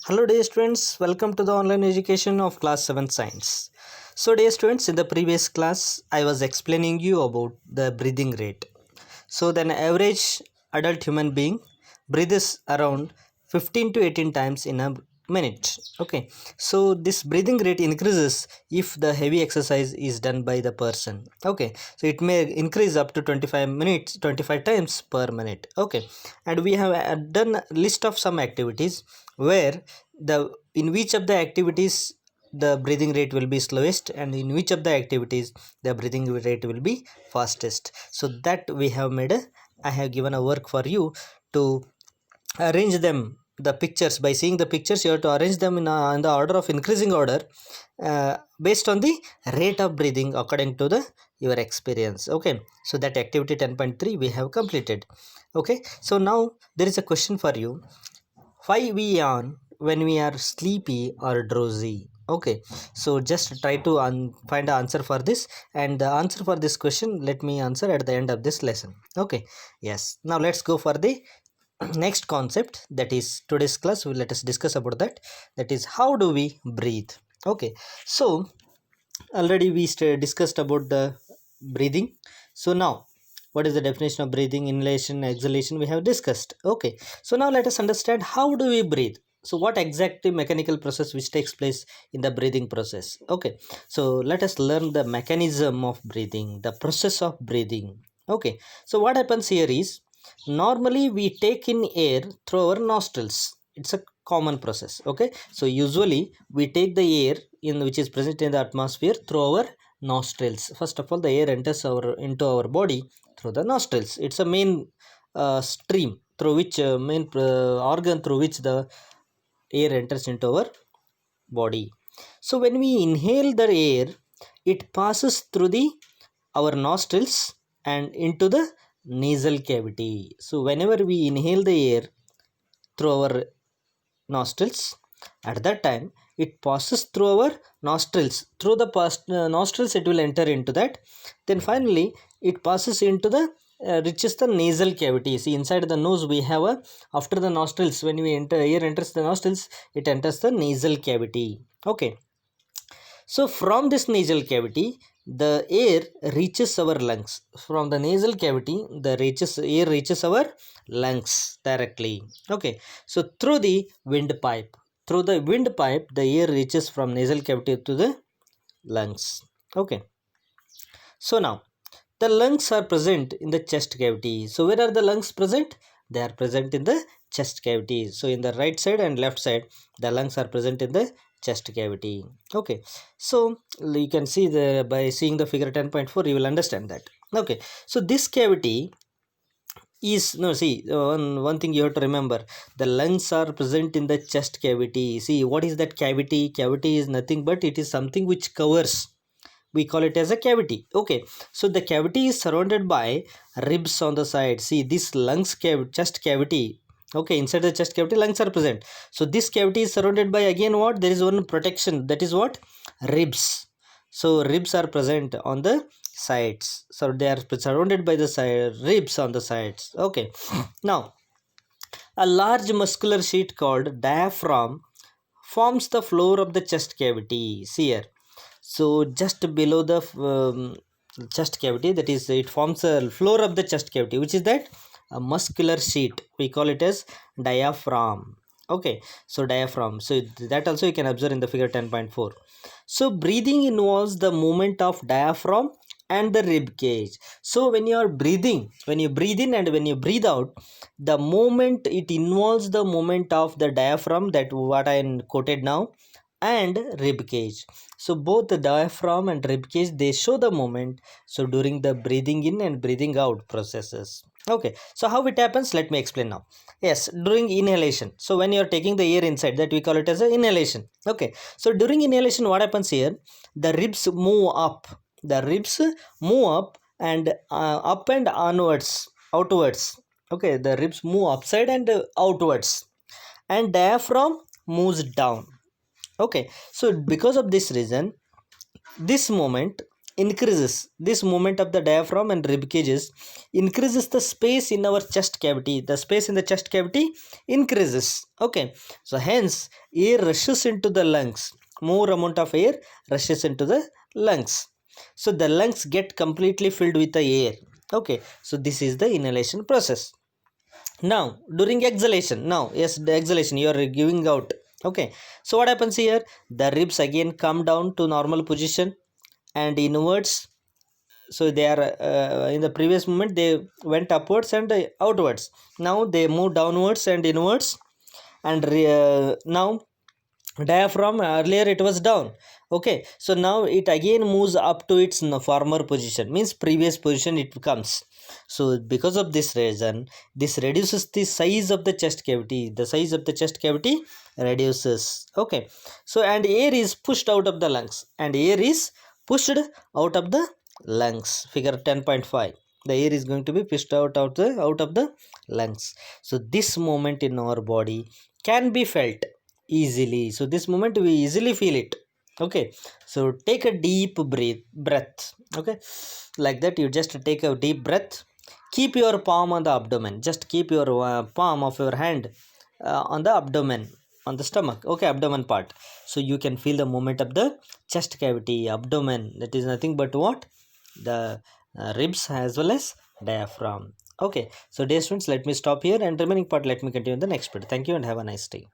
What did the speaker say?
Hello dear students, welcome to the online education of class 7 science. So dear students, in the previous class I was explaining you about the breathing rate. So the average adult human being breathes around 15 to 18 times in a minute. Okay, so this breathing rate increases if the heavy exercise is done by the person. Okay, so it may increase up to 25 times per minute. Okay, and we have done a list of some activities where the in which of the activities the breathing rate will be slowest and in which of the activities the breathing rate will be fastest. So that we have made a I have given a work for you to arrange them the pictures. By seeing the pictures you have to arrange them in the order of increasing order based on the rate of breathing according to the your experience. Okay, so that activity 10.3 we have completed. Okay, so now there is a question for you. Why we yawn when we are sleepy or drowsy? Okay, so just try to find an answer for this, and the answer for this question let me answer at the end of this lesson. Okay, yes, now let's go for the next concept, that is today's class. Let us discuss about that. That is, how do we breathe? Okay, so already we discussed about the breathing. So now, what is the definition of breathing? Inhalation, exhalation, we have discussed. Okay, so now let us understand how do we breathe. So what exactly mechanical process which takes place in the breathing process? Okay, so let us learn the mechanism of breathing, the process of breathing. Okay, so what happens here is, normally we take in air through our nostrils. It's a common process. Okay, so usually we take the air in which is present in the atmosphere through our nostrils. First of all, the air enters into our body through the nostrils. It's a main stream through which main organ through which the air enters into our body. So when we inhale the air, it passes through the our nostrils and into the nasal cavity. So whenever we inhale the air through our nostrils, at that time it passes through our nostrils. Through the nostrils it will enter into that. Then finally it passes into the reaches the nasal cavity. See, inside the nose we have a, after the nostrils, when we enter air enters the nostrils, it enters the nasal cavity. Okay, so from this nasal cavity the air reaches our lungs. From the nasal cavity the air reaches our lungs directly. Okay, so through the windpipe, through the windpipe the air reaches from nasal cavity to the lungs. Okay, so now the lungs are present in the chest cavity. So where are the lungs present? They are present in the chest cavity. So in the right side and left side the lungs are present in the chest cavity. Okay, so you can see the, by seeing the figure 10.4 you will understand that. Okay, so this cavity is, no, see, one thing you have to remember, the lungs are present in the chest cavity. See, what is that cavity? Cavity is nothing but it is something which covers, we call it as a cavity. Okay, so the cavity is surrounded by ribs on the side. See, this chest cavity. Okay, inside the chest cavity lungs are present. So this cavity is surrounded by, again, what? There is one protection, that is what? Ribs. So ribs are present on the sides, so they are surrounded by the ribs on the sides. Okay, now a large muscular sheet called diaphragm forms the floor of the chest cavity. See here, so just below the chest cavity, that is, it forms a floor of the chest cavity, which is that a muscular sheet, we call it as diaphragm. Okay, so diaphragm, so that also you can observe in the figure 10.4. So breathing involves the movement of diaphragm and the rib cage. So when you are breathing, when you breathe in and when you breathe out, the movement, it involves the movement of the diaphragm, that what I quoted now, and rib cage. So both the diaphragm and rib cage, they show the movement, so during the breathing in and breathing out processes. Okay, so how it happens, let me explain now. Yes, during inhalation, so when you are taking the air inside, that we call it as a inhalation. Okay, so during inhalation what happens here, the ribs move up, the ribs move up and onwards, outwards. Okay, the ribs move upside and outwards, and diaphragm moves down. Okay, so because of this reason, this moment, increases. This movement of the diaphragm and rib cages increases the space in our chest cavity. The space in the chest cavity increases. Okay, so hence air rushes into the lungs. More amount of air rushes into the lungs. So the lungs get completely filled with the air. Okay, so this is the inhalation process. Now during exhalation, now yes, the exhalation, you are giving out. Okay, so what happens here? The ribs again come down to normal position and inwards. So they are in the previous moment they went upwards and outwards. Now they move downwards and inwards. And now diaphragm, earlier it was down. Okay, so now it again moves up to its former position, means previous position it comes. So because of this reason, this reduces the size of the chest cavity. The size of the chest cavity reduces. Okay, so and air is pushed out of the lungs, and air is pushed out of the lungs. Figure 10.5, the air is going to be pushed out of the lungs. So this movement in our body can be felt easily. So this moment we easily feel it. Okay, so take a deep breath. Okay, like that you just take a deep breath. Keep your palm on the abdomen. Just keep your palm of your hand on the abdomen, on the stomach. Okay, abdomen part. So you can feel the movement of the chest cavity, abdomen. That is nothing but what? The ribs as well as diaphragm. Okay, so dear students, let me stop here, and remaining part let me continue in the next part. Thank you and have a nice day.